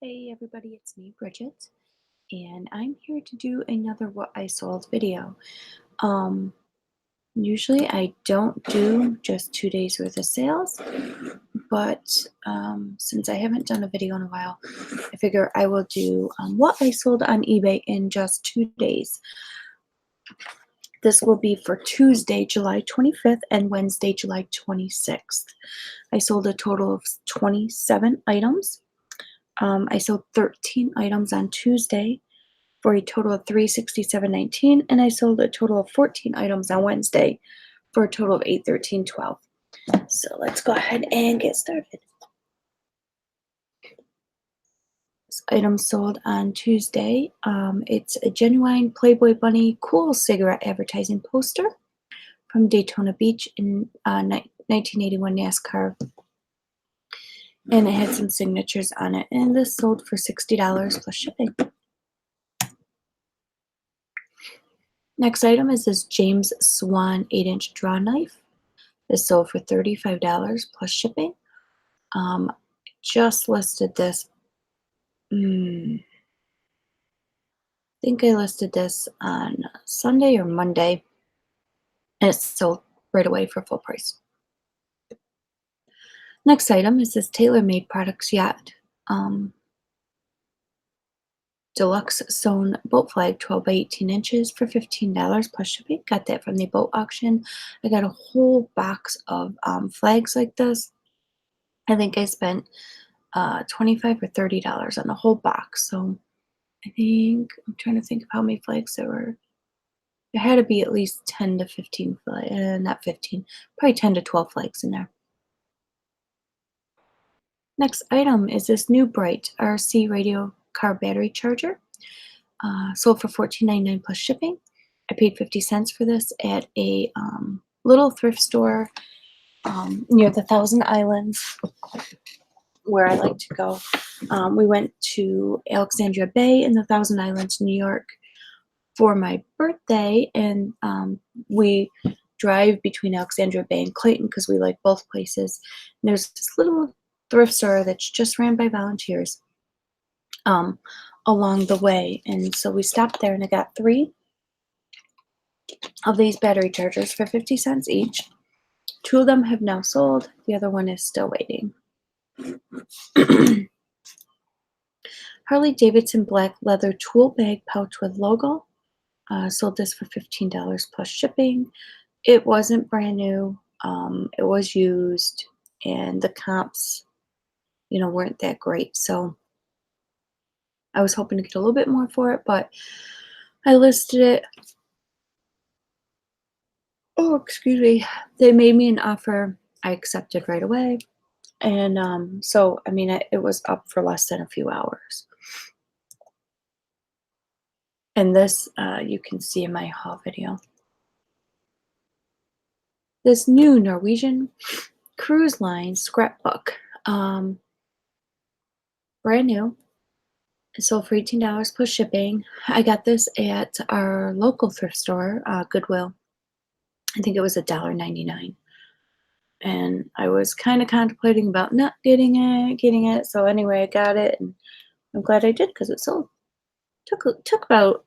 Hey everybody, it's me, Bridget, and I'm here to do another What I Sold video. Um, Usually I don't do just 2 days worth of sales, but since I haven't done a video in a while, I figure I will do what I sold on eBay in just 2 days. This will be for Tuesday, July 25th and Wednesday, July 26th. I sold a total of 27 items. I sold 13 items on Tuesday for a total of 367.19, and I sold a total of 14 items on Wednesday for a total of 813.12. So let's go ahead and get started. This item sold on Tuesday. It's a genuine Playboy Bunny cool cigarette advertising poster from Daytona Beach in 1981 NASCAR, and it had some signatures on it. And this sold for $60 plus shipping. Next item is this James Swan 8-inch draw knife. This sold for $35 plus shipping. Just listed this. I think I listed this on Sunday or Monday, and it's sold right away for full price. Next item is this TaylorMade Products Yacht Deluxe Sewn Boat Flag 12 by 18 inches for $15 plus shipping. Got that from the boat auction. I got a whole box of flags like this. I think I spent $25 or $30 on the whole box. So I'm trying to think of how many flags there were. There had to be at least 10 to 15 flags, not 15, probably 10 to 12 flags in there. Next item is this new Bright RC radio car battery charger. Sold for $14.99 plus shipping. I paid 50 cents for this at a little thrift store near the Thousand Islands, where I like to go. We went to Alexandria Bay in the Thousand Islands, New York, for my birthday, and we drive between Alexandria Bay and Clayton because we like both places. And there's this little thrift store that's just ran by volunteers along the way, and so we stopped there, and I got 3 of these battery chargers for 50 cents each. 2 of them have now sold. The other one is still waiting. Harley Davidson black leather tool bag pouch with logo. Sold this for $15 plus shipping. It wasn't brand new. It was used, and the comps, weren't that great. So I was hoping to get a little bit more for it, but I listed it. Oh, excuse me. They made me an offer. I accepted right away. And so, it was up for less than a few hours. And this, you can see in my haul video. This new Norwegian Cruise Line scrapbook, brand new. It sold for $18 plus shipping. I got this at our local thrift store, Goodwill. I think it was $1.99. And I was kind of contemplating about not getting it. So anyway, I got it, and I'm glad I did because it sold. Took about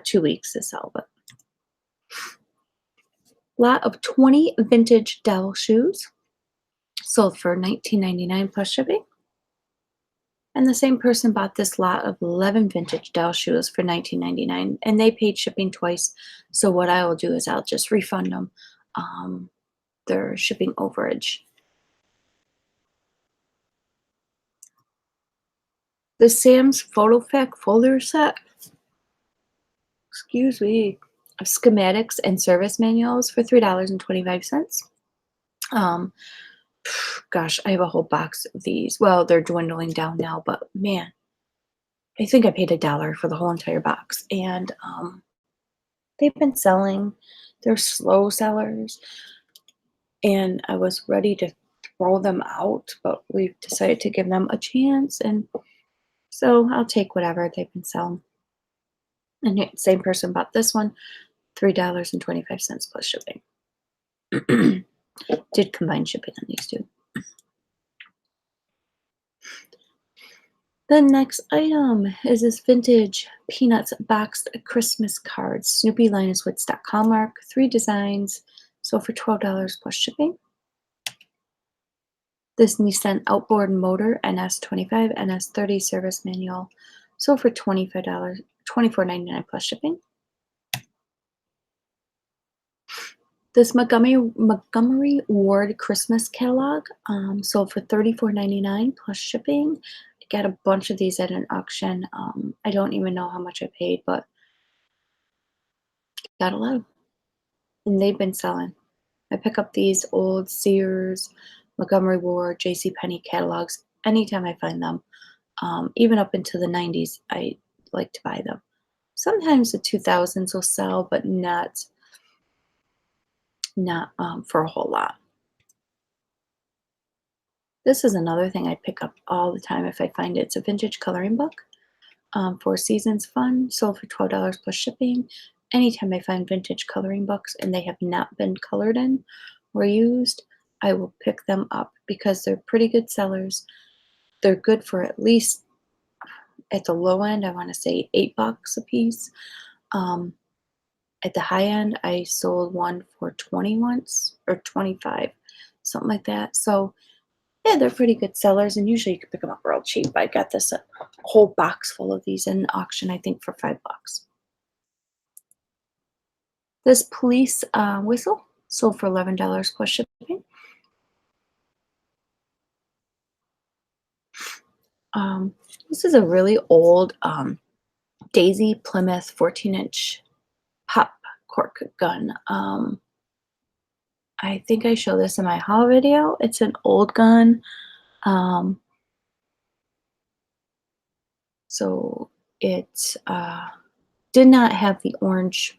2 weeks to sell, but lot of 20 vintage Dell shoes sold for $19.99 plus shipping. And the same person bought this lot of 11 vintage Dell shoes for $19.99, and they paid shipping twice. So what I will do is I'll just refund them their shipping overage. The Sam's PhotoFac folder set, excuse me, of schematics and service manuals for $3.25. Gosh, I have a whole box of these. Well, they're dwindling down now, but man, I think I paid $1 for the whole entire box. And they've been selling. They're slow sellers, and I was ready to throw them out, but we've decided to give them a chance, and so I'll take whatever they've been selling. And the same person bought this one, $3.25 plus shipping. Did combine shipping on these two. The next item is this vintage Peanuts boxed Christmas cards. Snoopy Linus Woodstock Hallmark, 3 designs, sold for $12 plus shipping. This Nissan outboard motor NS25 NS30 service manual, sold for $25, $24.99 plus shipping. This Montgomery Ward Christmas catalog, sold for $34.99 plus shipping. I got a bunch of these at an auction. I don't even know how much I paid, but got a lot of, and they've been selling. I pick up these old Sears, Montgomery Ward, J.C. Penney catalogs anytime I find them. Even up into the 90s, I like to buy them. Sometimes the 2000s will sell, but not for a whole lot. This is another thing I pick up all the time if I find it. It's a vintage coloring book. Four Seasons Fun, sold for $12 plus shipping. Anytime I find vintage coloring books and they have not been colored in or used, I will pick them up because they're pretty good sellers. They're good for at least, at the low end, I want to say $8 a piece. At the high end, I sold one for 20 once, or 25, something like that. So yeah, they're pretty good sellers, and usually you can pick them up real cheap. I got this whole box full of these in auction, I think, for $5. This police whistle sold for $11 plus shipping. This is a really old Daisy Plymouth 14-inch pop cork gun. I think I show this in my haul video. It's an old gun. So it did not have the orange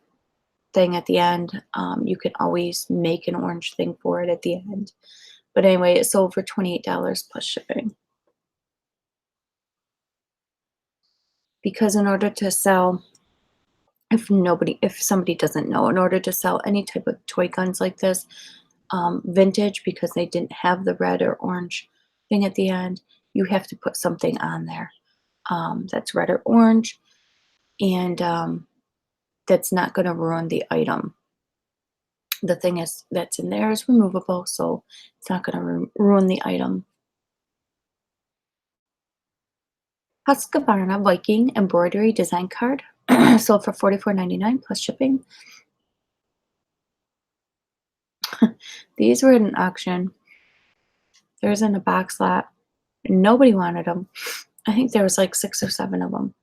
thing at the end. You can always make an orange thing for it at the end. But anyway, it sold for $28 plus shipping. Because in order to sell, if somebody doesn't know, in order to sell any type of toy guns like this, vintage, because they didn't have the red or orange thing at the end, you have to put something on there that's red or orange, and that's not going to ruin the item. The thing is that's in there is removable, so it's not going to ruin the item. Husqvarna Viking embroidery design card, sold for $44.99 plus shipping. These were at an auction. There's in a box lot. Nobody wanted them. I think there was like 6 or 7 of them.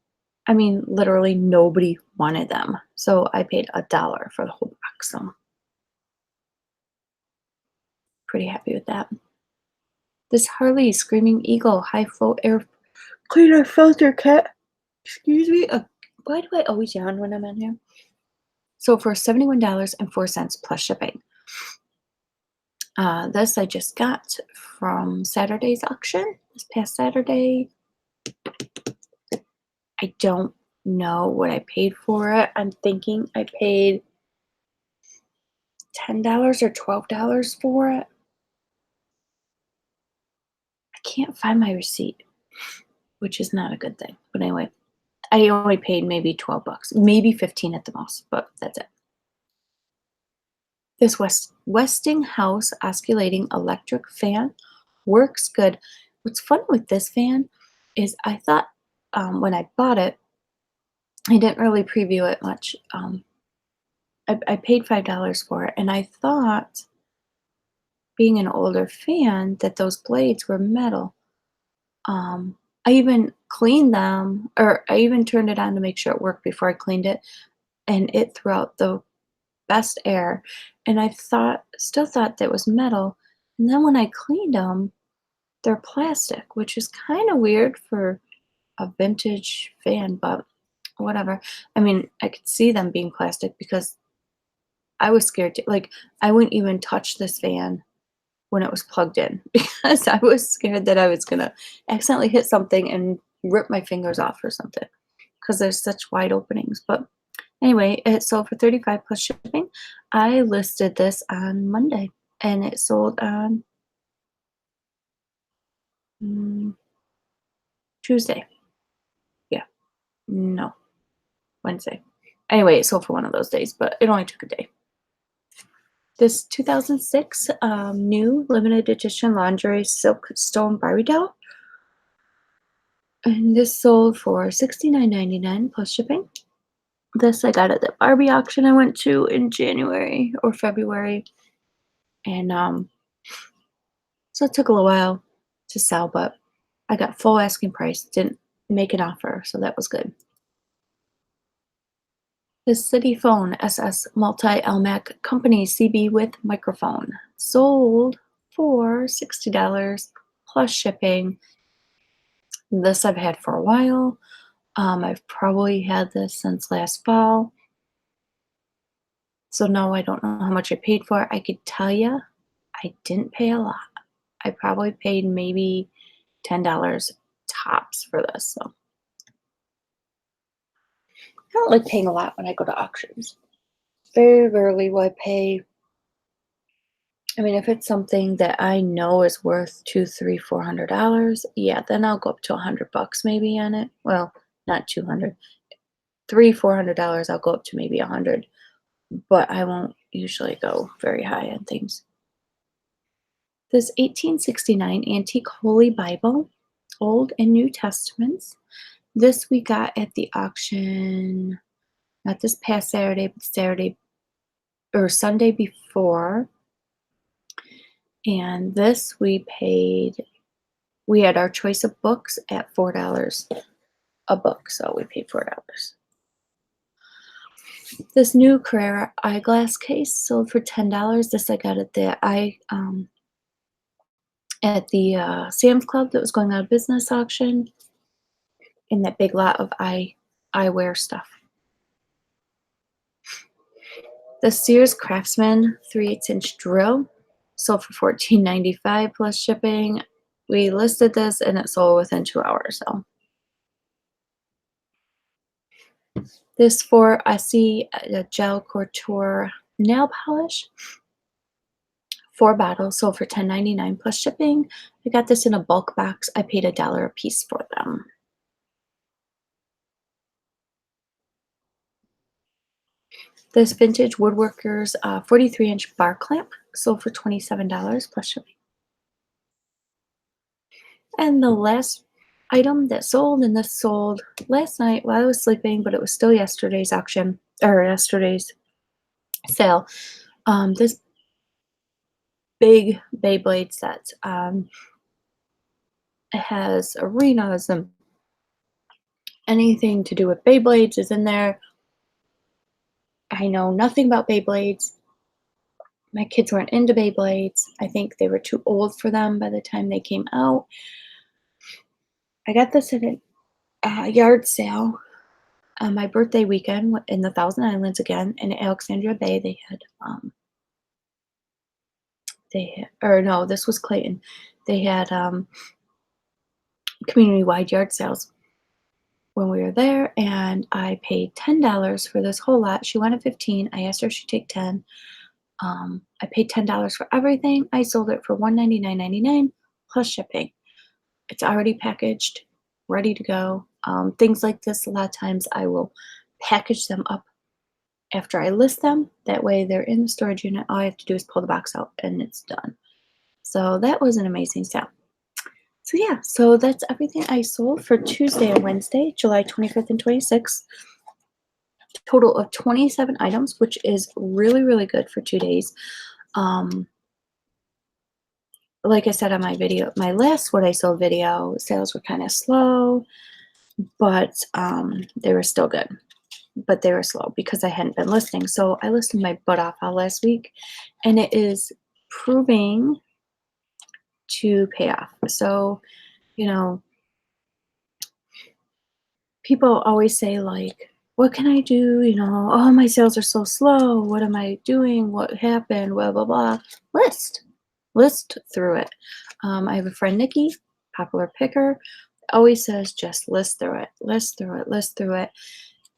I mean, literally nobody wanted them. So I paid $1 for the whole box. So pretty happy with that. This Harley Screaming Eagle high flow air cleaner filter kit. Excuse me. Why do I always yawn when I'm in here? So for $71.04 plus shipping. This I just got from Saturday's auction, this past Saturday. I don't know what I paid for it. I'm thinking I paid $10 or $12 for it. I can't find my receipt, which is not a good thing. But anyway, I only paid maybe $12, maybe 15 at the most, but that's it. This Westinghouse oscillating electric fan works good. What's fun with this fan is I thought when I bought it, I didn't really preview it much. I paid $5 for it, and I thought, being an older fan, that those blades were metal. I even cleaned them, or I even turned it on to make sure it worked before I cleaned it, and it threw out the best air. And I still thought that was metal. And then when I cleaned them, they're plastic, which is kind of weird for a vintage fan, but whatever. I mean, I could see them being plastic because I was scared to, like, I wouldn't even touch this fan when it was plugged in because I was scared that I was gonna accidentally hit something and rip my fingers off or something because there's such wide openings. But anyway, it sold for $35 plus shipping. I listed this on Monday and it sold on Tuesday. No, Wednesday. Anyway, it sold for one of those days, but it only took a day. This 2006 new limited edition lingerie silk stone Barbie doll. And this sold for $69.99 plus shipping. This I got at the Barbie auction I went to in January or February. And so it took a little while to sell, but I got full asking price, didn't make an offer, so that was good. The City Phone SS Multi LMAC Company CB with microphone sold for $60 plus shipping. This I've had for a while. I've probably had this since last fall. So no, I don't know how much I paid for it. I could tell you I didn't pay a lot. I probably paid maybe $10 tops for this. So I don't like paying a lot when I go to auctions. Very rarely will I pay. I mean, if it's something that I know is worth $200, $300, $400, yeah, then I'll go up to $100 maybe on it. Well, not 200, $300, $400. I'll go up to maybe 100, but I won't usually go very high on things. This 1869 antique Holy Bible, Old and New Testaments. This we got at the auction, not this past Saturday, but Saturday or Sunday before. And this we had our choice of books at $4 a book, so we paid $4. This new Carrera eyeglass case sold for $10. This I got at the Sam's Club that was going out of business auction in that big lot of eyewear stuff. The Sears Craftsman 3/8" drill sold for $14.95 plus shipping. We listed this and it sold within 2 hours. So this for Essie Gel Couture nail polish. 4 bottles sold for $10.99 plus shipping. I got this in a bulk box. I paid $1 a piece for them. This vintage Woodworkers 43-inch bar clamp sold for $27 plus shipping. And the last item that sold, and this sold last night while I was sleeping, but it was still yesterday's auction or yesterday's sale. This big Beyblade set. It has arenas and anything to do with Beyblades is in there. I know nothing about Beyblades. My kids weren't into Beyblades. I think they were too old for them by the time they came out. I got this at a yard sale on my birthday weekend in the Thousand Islands again in Alexandria Bay. Or no, this was Clayton. They had community-wide yard sales when we were there, and I paid $10 for this whole lot. She wanted 15. I asked her if she'd take 10. I paid $10 for everything. I sold it for $199.99 plus shipping. It's already packaged, ready to go. Things like this, a lot of times I will package them up after I list them. That way they're in the storage unit. All I have to do is pull the box out and it's done. So that was an amazing sale. So yeah, so that's everything I sold for Tuesday and Wednesday, July 25th and 26th. Total of 27 items, which is really, really good for 2 days. Like I said on my video, my last what I sold video, sales were kind of slow, but they were still good. But they were slow because I hadn't been listing. So I listed my butt off all last week, and it is proving to pay off. So, you know, people always say like, what can I do? You know, oh, my sales are so slow. What am I doing? What happened? Blah, blah, blah. List through it. I have a friend, Nikki, popular picker, always says just list through it, list through it, list through it,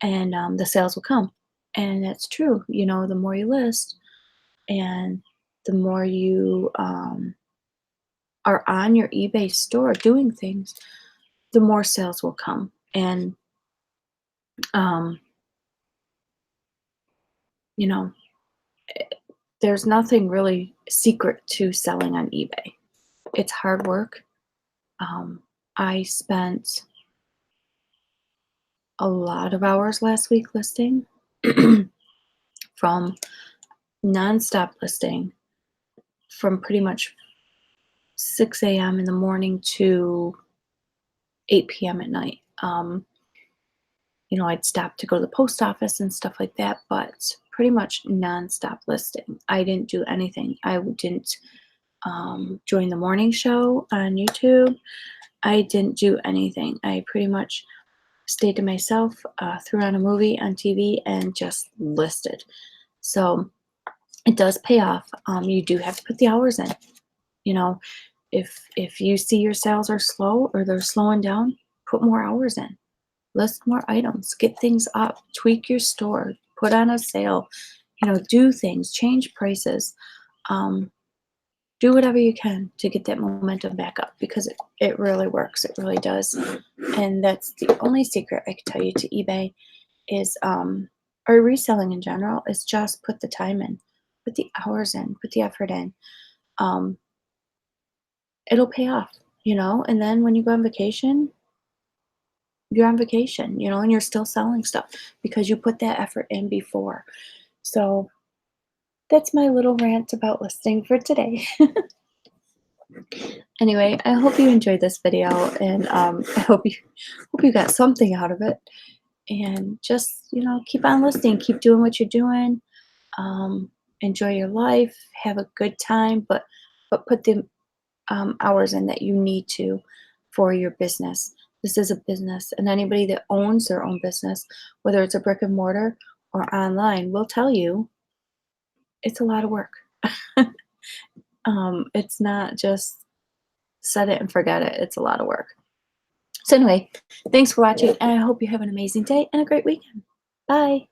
and the sales will come. And that's true. You know, the more you list and the more you are on your eBay store doing things, the more sales will come. And Um, you know, there's nothing really secret to selling on eBay. It's hard work. Um, I spent a lot of hours last week listing from nonstop listing from pretty much 6 a.m. in the morning to 8 p.m. at night. I'd stop to go to the post office and stuff like that, but pretty much nonstop listing. I didn't do anything. I didn't join the morning show on YouTube. I didn't do anything. I pretty much stayed to myself, threw on a movie on TV, and just listed. So it does pay off. You do have to put the hours in. You know, if you see your sales are slow or they're slowing down, put more hours in. List more items, get things up, tweak your store, put on a sale, do things, change prices. Um, do whatever you can to get that momentum back up because it really works. It really does. And that's the only secret I can tell you to eBay is or reselling in general is just put the time in, put the hours in, put the effort in. Um, it'll pay off, and then when you go on vacation, you're on vacation, and you're still selling stuff because you put that effort in before. So that's my little rant about listing for today. Anyway, I hope you enjoyed this video, and I hope you got something out of it. And just keep on listing, keep doing what you're doing. Enjoy your life, have a good time, but put the hours in that you need to for your business. This is a business, and anybody that owns their own business, whether it's a brick and mortar or online, will tell you it's a lot of work. It's not just set it and forget it. It's a lot of work. So anyway, thanks for watching, and I hope you have an amazing day and a great weekend. Bye.